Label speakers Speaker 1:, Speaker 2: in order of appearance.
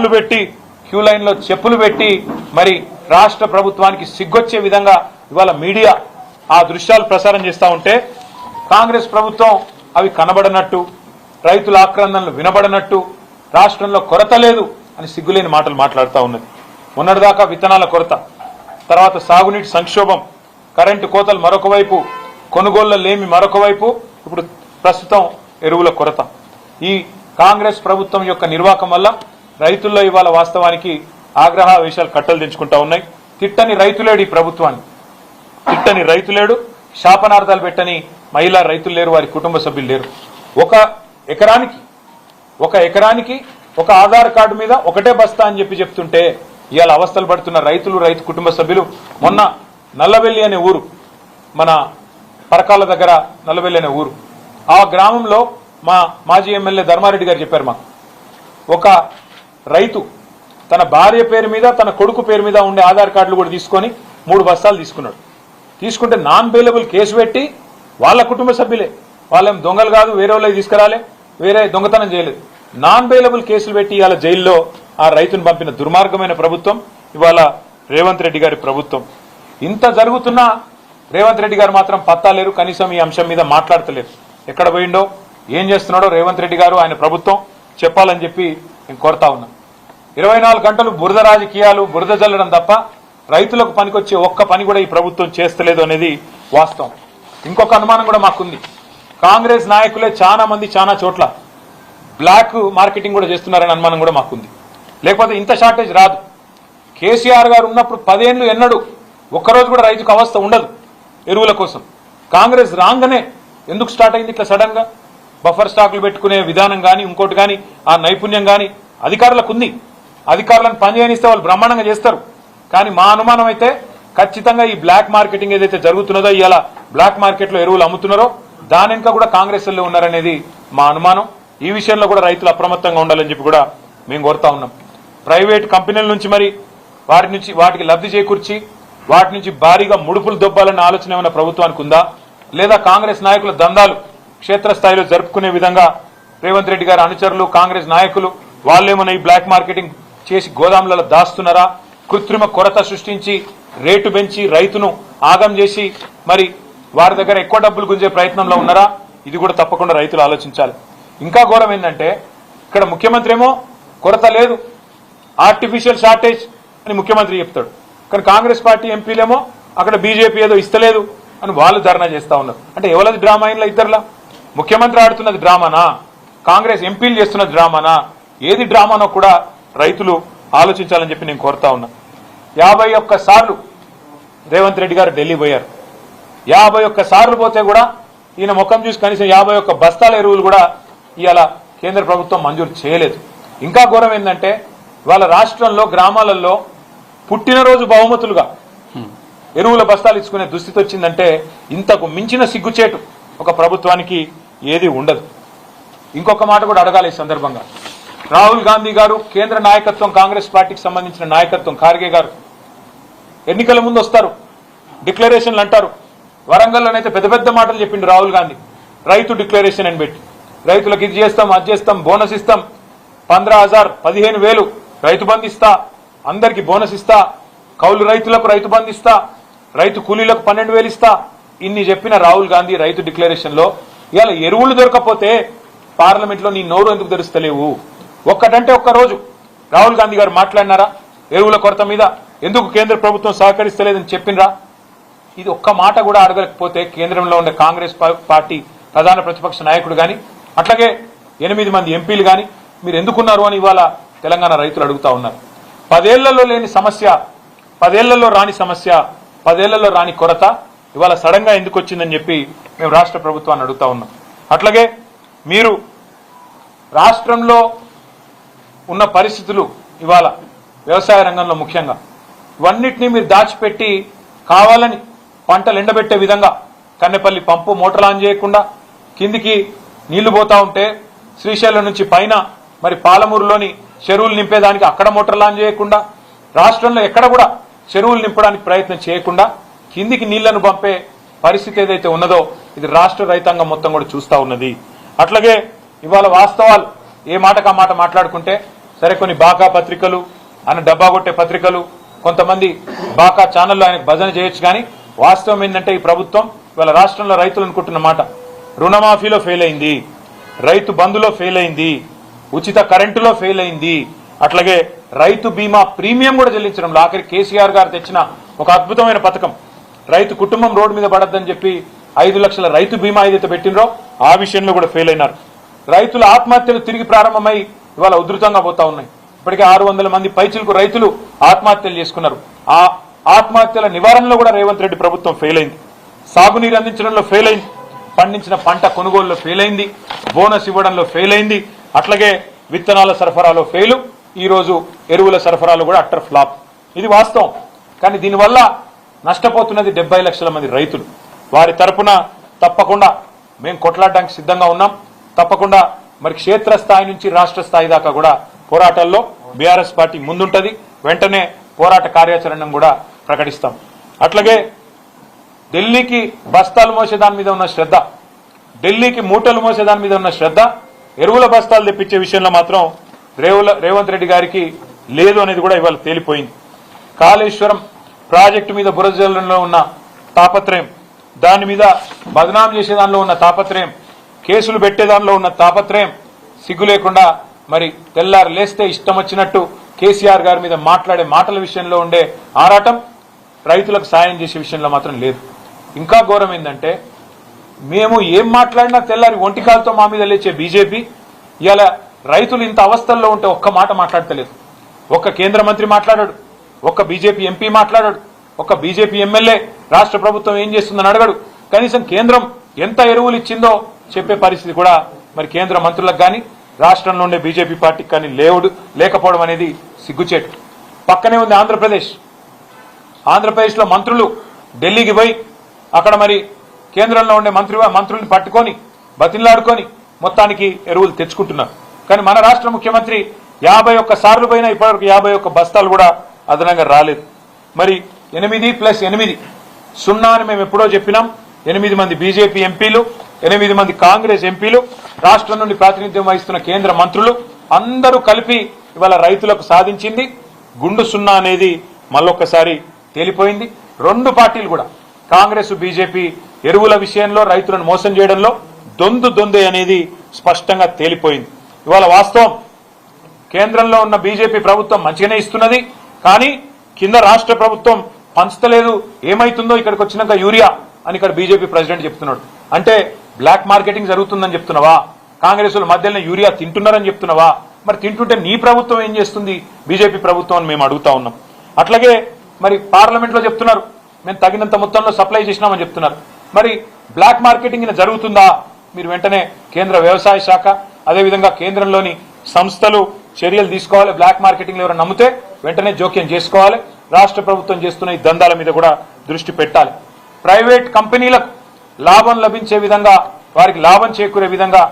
Speaker 1: రాళ్లు పెట్టి queue line లో చెప్పులు పెట్టి మరి రాష్ట్ర ప్రభుత్వానికి సిగ్గొచ్చే విధంగా ఇవాళ మీడియా ఆ దృశ్యాలు ప్రసారం చేస్తూ ఉంటే కాంగ్రెస్ ప్రభుత్వం అవి కనబడనట్టు, రైతుల ఆక్రందనలు వినబడనట్టు, రాష్ట్రంలో కొరత లేదు అని సిగ్గులేని మాటలు మాట్లాడుతూ ఉన్నది. మొన్నటిదాకా విత్తనాల కొరత, తర్వాత సాగునీటి సంక్షోభం, కరెంటు కోతలు మరొక వైపు, కొనుగోళ్ల లేమి మరొక వైపు, ఇప్పుడు ప్రస్తుతం ఎరువుల కొరత. ఈ కాంగ్రెస్ ప్రభుత్వం యొక్క నిర్వాహకం వల్ల రైతుల్లో ఇవాళ వాస్తవానికి ఆగ్రహావేశాలు కట్టలు తెంచుకుంటా ఉన్నాయి. తిట్టని రైతులేడు ఈ ప్రభుత్వాన్ని, తిట్టని రైతులేడు, శాపనార్థాలు పెట్టని మహిళా రైతులు లేరు, వారి కుటుంబ సభ్యులు లేరు. ఒక ఎకరానికి ఒక ఆధార్ కార్డు మీద ఒకటే బస్తా అని చెప్తుంటే ఇవాళ అవస్థలు పడుతున్న రైతులు, రైతు కుటుంబ సభ్యులు. మొన్న నల్లవెల్లి అనే ఊరు, మన పరకాల దగ్గర నల్లవెల్లి అనే ఊరు, ఆ గ్రామంలో మా మాజీ ఎమ్మెల్యే ధర్మారెడ్డి గారు చెప్పారు, మాకు ఒక రైతు తన భార్య పేరు మీద తన కొడుకు పేరు మీద ఉండే ఆధార్ కార్డులు కూడా తీసుకొని 3 బస్తాలు తీసుకున్నాడు. తీసుకుంటే నాన్ బెయిలబుల్ కేసు పెట్టి వాళ్ళ కుటుంబ సభ్యులే, వాళ్ళేం దొంగలు కాదు, వేరే వాళ్ళకి తీసుకురాలే, వేరే దొంగతనం చేయలేదు, నాన్ బెయిలబుల్ కేసులు పెట్టి ఇవాళ జైల్లో ఆ రైతును పంపిన దుర్మార్గమైన ప్రభుత్వం ఇవాళ రేవంత్ రెడ్డి గారి ప్రభుత్వం. ఇంత జరుగుతున్నా రేవంత్ రెడ్డి గారు మాత్రం పత్తా లేరు, కనీసం ఈ అంశం మీద మాట్లాడతలేరు. ఎక్కడ పోయిండో, ఏం చేస్తున్నాడో రేవంత్ రెడ్డి గారు, ఆయన ప్రభుత్వం చెప్పాలని చెప్పి నేను కోరుతా ఉన్నా. 24 గంటలు బురద రాజకీయాలు, బురద జల్లడం తప్ప రైతులకు పనికొచ్చే ఒక్క పని కూడా ఈ ప్రభుత్వం చేస్తలేదు అనేది వాస్తవం. ఇంకొక అనుమానం కూడా మాకుంది, కాంగ్రెస్ నాయకులే చాలా మంది చాలా చోట్ల బ్లాక్ మార్కెటింగ్ కూడా చేస్తున్నారనే అనుమానం కూడా మాకుంది. లేకపోతే ఇంత షార్టేజ్ రాదు. కేసీఆర్ గారు ఉన్నప్పుడు 10 ఏళ్లు ఎన్నడూ ఒక్కరోజు కూడా రైతుకు అవస్థ ఉండదు ఎరువుల కోసం. కాంగ్రెస్ రాగానే ఎందుకు స్టార్ట్ అయింది ఇట్లా సడన్ గా? బఫర్ స్టాకులు పెట్టుకునే విధానం కానీ ఇంకోటి కానీ ఆ నైపుణ్యం కానీ అధికారులకు ఉంది. అధికారులను పనిచేయనిస్తే వాళ్ళు బ్రహ్మాండంగా చేస్తారు. కానీ మా అనుమానం అయితే ఖచ్చితంగా ఈ బ్లాక్ మార్కెటింగ్ ఏదైతే జరుగుతున్నదో, ఇవాళ బ్లాక్ మార్కెట్ లో ఎరువులు అమ్ముతున్నారో దాని వెనుక కూడా కాంగ్రెస్ వాళ్ళు ఉన్నారనేది మా అనుమానం. ఈ విషయంలో కూడా రైతులు అప్రమత్తంగా ఉండాలని చెప్పి కూడా మేము కోరుతా ఉన్నాం. ప్రైవేట్ కంపెనీల నుంచి మరి వాటికి లబ్ధి చేకూర్చి వాటి నుంచి భారీగా ముడుపులు దొబ్బాలన్న ఆలోచన ఏమైనా ప్రభుత్వానికి ఉందా? లేదా కాంగ్రెస్ నాయకుల దందాలు క్షేత్రస్థాయిలో జరుపుకునే విధంగా రేవంత్ రెడ్డి గారి అనుచరులు, కాంగ్రెస్ నాయకులు వాళ్ళేమన్నా ఈ బ్లాక్ మార్కెటింగ్ చేసి గోదాములలో దాస్తున్నారా? కృత్రిమ కొరత సృష్టించి రేటు పెంచి రైతును ఆగం చేసి మరి వారి దగ్గర ఎక్కువ డబ్బులు గుంజే ప్రయత్నంలో ఉన్నారా? ఇది కూడా తప్పకుండా రైతులు ఆలోచించాలి. ఇంకా ఘోరం ఏంటంటే, ఇక్కడ ముఖ్యమంత్రి ఏమో కొరత లేదు, ఆర్టిఫిషియల్ షార్టేజ్ అని ముఖ్యమంత్రి చెప్తాడు. కానీ కాంగ్రెస్ పార్టీ ఎంపీలేమో అక్కడ బీజేపీ ఏదో ఇస్తలేదు అని వాళ్ళు ధర్నా చేస్తా ఉన్నారు. అంటే ఎవరది డ్రామా? అయినా ఇద్దరులా ముఖ్యమంత్రి ఆడుతున్నది డ్రామానా, కాంగ్రెస్ ఎంపీలు చేస్తున్నది డ్రామానా? ఏది డ్రామానో కూడా రైతులు ఆలోచించాలని చెప్పి నేను కోరుతా ఉన్నా. 51 సార్లు రేవంత్ రెడ్డి గారు ఢిల్లీ పోయారు. 51 సార్లు పోతే కూడా ఈయన ముఖం చూసి కనీసం 51 బస్తాల ఎరువులు కూడా ఇవాళ కేంద్ర ప్రభుత్వం మంజూరు చేయలేదు. ఇంకా ఘోరం ఏంటంటే, వాళ్ళ రాష్ట్రంలో గ్రామాలలో పుట్టినరోజు బహుమతులుగా ఎరువుల బస్తాలు ఇచ్చుకునే దుస్థితి వచ్చిందంటే ఇంతకు మించిన సిగ్గుచేటు ఒక ప్రభుత్వానికి ఏది ఉండదు. ఇంకొక మాట కూడా అడగాలి ఈ సందర్భంగా. రాహుల్ గాంధీ గారు, కేంద్ర నాయకత్వం, కాంగ్రెస్ పార్టీకి సంబంధించిన నాయకత్వం, ఖార్గే గారు ఎన్నికల ముందు వస్తారు, డిక్లరేషన్లు అంటారు. వరంగల్లోనైతే పెద్ద పెద్ద మాటలు చెప్పిండు రాహుల్ గాంధీ. రైతు డిక్లరేషన్ అని పెట్టి రైతులకు ఇది చేస్తాం, అది చేస్తాం, బోనస్ ఇస్తాం, 15,000 15,000 రైతు బంధు ఇస్తా, అందరికి బోనస్ ఇస్తా, కౌలు రైతులకు రైతు బంధు ఇస్తా, రైతు కూలీలకు 12,000 ఇస్తా. ఇన్ని చెప్పిన రాహుల్ గాంధీ రైతు డిక్లరేషన్ లో ఇవాళ ఎరువులు దొరకపోతే పార్లమెంట్ లో నీ నోరు ఎందుకు తెరుస్తలేవు? ఒక్కటంటే ఒక్క రోజు రాహుల్ గాంధీ గారు మాట్లాడినారా? ఎరువుల కొరత మీద ఎందుకు కేంద్ర ప్రభుత్వం సహకరిస్తలేదని చెప్పినరా? ఇది ఒక్క మాట కూడా అడగలేకపోతే కేంద్రంలో ఉండే కాంగ్రెస్ పార్టీ ప్రధాన ప్రతిపక్ష నాయకుడు గాని అట్లాగే 8 మంది ఎంపీలు గాని మీరు ఎందుకున్నారు అని ఇవాళ తెలంగాణ రైతులు అడుగుతా ఉన్నారు. 10 ఏళ్లలో లేని సమస్య, 10 ఏళ్లలో రాని సమస్య, 10 ఏళ్లలో రాని కొరత ఇవాళ సడన్ గా ఎందుకు వచ్చిందని చెప్పి మేము రాష్ట్ర ప్రభుత్వాన్ని అడుగుతా ఉన్నాం. అట్లాగే మీరు రాష్ట్రంలో ఉన్న పరిస్థితులు ఇవాళ వ్యవసాయ రంగంలో ముఖ్యంగా ఇవన్నిటినీ మీరు దాచిపెట్టి కావాలని పంటలు ఎండబెట్టే విధంగా కన్నెపల్లి పంపు మోటార్లు ఆన్ చేయకుండా కిందికి నీళ్లు పోతా ఉంటే శ్రీశైలం నుంచి పైన మరి పాలమూరులోని చెరువులు నింపేదానికి అక్కడ మోటార్లు ఆన్ చేయకుండా రాష్ట్రంలో ఎక్కడ కూడా చెరువులు నింపడానికి ప్రయత్నం చేయకుండా కిందికి నీళ్లను పంపే పరిస్థితి ఏదైతే ఉన్నదో ఇది రాష్ట్ర రైతాంగం మొత్తం కూడా చూస్తా ఉన్నది. అట్లాగే ఇవాళ వాస్తవాలు ఏ మాటకా మాట మాట్లాడుకుంటే సరే కొన్ని బాకా పత్రికలు ఆయన డబ్బా కొట్టే పత్రికలు కొంతమంది బాకా ఛానల్లో ఆయనకు భజన చేయొచ్చు. కానీ వాస్తవం ఏంటంటే ఈ ప్రభుత్వం ఇవాళ రాష్ట్రంలో రైతులు అనుకుంటున్న మాట, రుణమాఫీలో ఫెయిల్ అయింది, రైతు బంధులో ఫెయిల్ అయింది, ఉచిత కరెంటులో ఫెయిల్ అయింది, అట్లాగే రైతు బీమా ప్రీమియం కూడా చెల్లించడంలో ఆఖరి కేసీఆర్ గారు తెచ్చిన ఒక అద్భుతమైన పథకం, రైతు కుటుంబం రోడ్డు మీద పడద్దని చెప్పి 5 లక్షల రైతు బీమా ఏదైతే పెట్టినరో ఆ విషయంలో కూడా ఫెయిల్ అయినారు. రైతుల ఆత్మహత్యలు తిరిగి ప్రారంభమై ఇవాళ ఉధృతంగా పోతా ఉన్నాయి. ఇప్పటికే 600 మంది పైచిలకు రైతులు ఆత్మహత్యలు చేసుకున్నారు. ఆ ఆత్మహత్యల నివారణలో కూడా రేవంత్ రెడ్డి ప్రభుత్వం ఫెయిల్ అయింది. సాగునీరు అందించడంలో ఫెయిల్ అయింది, పండించిన పంట కొనుగోలులో ఫెయిల్ అయింది, బోనస్ ఇవ్వడంలో ఫెయిల్ అయింది, అట్లాగే విత్తనాల సరఫరాలో ఫెయిల్, ఈ రోజు ఎరువుల సరఫరాలో కూడా అట్టర్ ఫ్లాప్. ఇది వాస్తవం. కానీ దీనివల్ల నష్టపోతున్నది 70 లక్షల మంది రైతులు. వారి తరపున తప్పకుండా మేము కొట్లాడడానికి సిద్ధంగా ఉన్నాం. తప్పకుండా మరి క్షేత్రస్థాయి నుంచి రాష్ట్ర స్థాయి దాకా కూడా పోరాటాల్లో బీఆర్ఎస్ పార్టీ ముందుంటది. వెంటనే పోరాట కార్యాచరణ కూడా ప్రకటిస్తాం. అట్లాగే ఢిల్లీకి బస్తాలు మోసే దాని మీద ఉన్న శ్రద్ధ, ఢిల్లీకి మూటలు మోసే దాని మీద ఉన్న శ్రద్ధ, ఎరువుల బస్తాలు తెప్పించే విషయంలో మాత్రం రేవంత్ రెడ్డి గారికి లేదు అనేది కూడా ఇవాళ తేలిపోయింది. కాళేశ్వరం ప్రాజెక్టు మీద బురజల్లో ఉన్న తాపత్రయం, దాని మీద బదనాం చేసే దానిలో ఉన్న తాపత్రయం, కేసులు పెట్టే దానిలో ఉన్న తాపత్రయం, సిగ్గు లేకుండా మరి తెల్లారు లేస్తే ఇష్టం వచ్చినట్టు కేసీఆర్ గారి మీద మాట్లాడే మాటల విషయంలో ఉండే ఆరాటం రైతులకు సాయం చేసే విషయంలో మాత్రం లేదు. ఇంకా ఘోరం ఏంటంటే మేము ఏం మాట్లాడినా తెల్లారి ఒంటికాలతో మా మీద లేచే బీజేపీ ఇవాళ రైతులు ఇంత అవస్థల్లో ఉంటే ఒక్క మాట మాట్లాడతలేదు. ఒక్క కేంద్ర మంత్రి మాట్లాడాడు, ఒక్క బీజేపీ ఎంపీ మాట్లాడాడు, ఒక్క బీజేపీ ఎమ్మెల్యే రాష్ట్ర ప్రభుత్వం ఏం చేస్తుందని అడగడు. కనీసం కేంద్రం ఎంత ఎరువులు ఇచ్చిందో చెప్పే పరిస్థితి కూడా మరి కేంద్ర మంత్రులకు కానీ రాష్ట్రంలో ఉండే బీజేపీ పార్టీకి కానీ లేకపోవడం అనేది సిగ్గుచేటు. పక్కనే ఉంది ఆంధ్రప్రదేశ్. ఆంధ్రప్రదేశ్లో మంత్రులు ఢిల్లీకి పోయి అక్కడ మరి కేంద్రంలో ఉండే మంత్రుల్ని పట్టుకొని బతిలాడుకొని మొత్తానికి ఎరువులు తెచ్చుకుంటున్నారు. కానీ మన రాష్ట్ర ముఖ్యమంత్రి 51 సార్లు పోయినా ఇప్పటివరకు 51 బస్తాలు కూడా అదనంగా రాలేదు. మరి 8+8 0 అని మేము ఎప్పుడో చెప్పినాం. 8 మంది బీజేపీ ఎంపీలు, 8 మంది కాంగ్రెస్ ఎంపీలు, రాష్ట్రం నుండి ప్రాతినిధ్యం వహిస్తున్న కేంద్ర మంత్రులు అందరూ కలిపి ఇవాళ రైతులకు సాధించింది గుండు 0 అనేది మళ్ళొక్కసారి తేలిపోయింది. 2 పార్టీలు కూడా కాంగ్రెస్ బీజేపీ ఎరువుల విషయంలో రైతులను మోసం చేయడంలో దొందే అనేది స్పష్టంగా తేలిపోయింది. ఇవాళ వాస్తవం కేంద్రంలో ఉన్న బీజేపీ ప్రభుత్వం మంచిగానే ఇస్తున్నది, కానీ కింద రాష్ట్ర ప్రభుత్వం పంచలేదు. ఏమైతుందో ఇక్కడికి వచ్చినాక యూరియా అని ఇక్కడ బీజేపీ ప్రెసిడెంట్ చెప్తున్నాడు. అంటే బ్లాక్ మార్కెటింగ్ జరుగుతుందని చెప్తున్నావా? కాంగ్రెస్ మధ్యలో యూరియా తింటున్నారని చెప్తున్నావా? మరి తింటుంటే నీ ప్రభుత్వం ఏం చేస్తుంది బీజేపీ ప్రభుత్వం అని మేము అడుగుతా ఉన్నాం. అట్లాగే మరి పార్లమెంట్ లో చెప్తున్నారు మేము తగినంత మొత్తంలో సప్లై చేసినామని చెప్తున్నారు. మరి బ్లాక్ మార్కెటింగ్ జరుగుతుందా? మీరు వెంటనే కేంద్ర వ్యవసాయ శాఖ అదేవిధంగా కేంద్రంలోని సంస్థలు చర్యలు తీసుకోవాలి. బ్లాక్ మార్కెటింగ్ ఎవరైనా నమ్మితే వెంటనే జోక్యం చేసుకోవాలి. రాష్ట్ర ప్రభుత్వం చేస్తున్న ఈ దందాల మీద కూడా దృష్టి పెట్టాలి. ప్రైవేట్ కంపెనీలకు లాభం లభించే విధంగా, వారికి లాభం చేకూరే విధంగా